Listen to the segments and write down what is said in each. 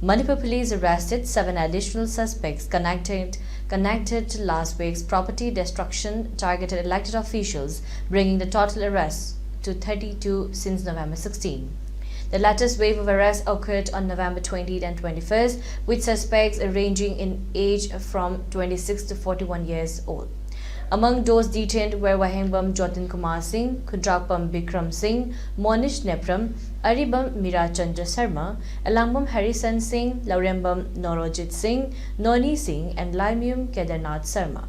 Manipur police arrested 7 additional suspects connected to last week's property destruction targeted elected officials, bringing the total arrests to 32 since November 16. The latest wave of arrests occurred on November 20th and 21st, with suspects ranging in age from 26 to 41 years old. Among those detained were Wahengbam Jotin Kumar Singh, Kudrakbam Bikram Singh, Monish Nepram, Aribam Mira Chandra Sharma, Alambam Harrison Singh, Laurembam Norojit Singh, Noni Singh, and Laimium Kedarnath Sarma.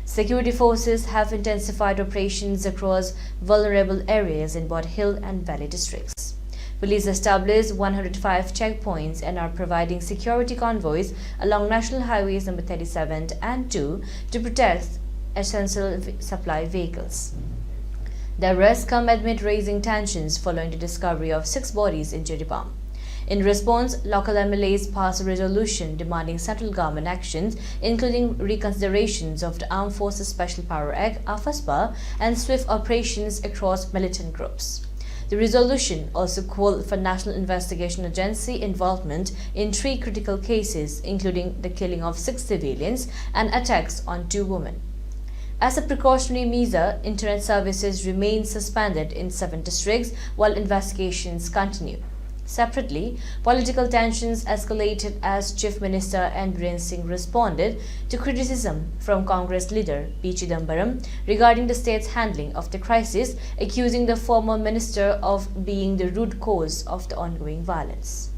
Security forces have intensified operations across vulnerable areas in both hill and valley districts. Police established 105 checkpoints and are providing security convoys along National Highways number 37 and 2 to protect essential supply vehicles. The arrests come amid raising tensions following the discovery of 6 bodies in Jiribam. In response, local MLAs passed a resolution demanding central government actions, including reconsiderations of the Armed Forces Special Power Act (AFSPA) and swift operations across militant groups. The resolution also called for National Investigation Agency involvement in 3 critical cases, including the killing of 6 civilians and attacks on 2 women. As a precautionary measure, internet services remain suspended in 7 districts while investigations continue. Separately, political tensions escalated as Chief Minister N. Biren Singh responded to criticism from Congress leader P. Chidambaram regarding the state's handling of the crisis, accusing the former minister of being the root cause of the ongoing violence.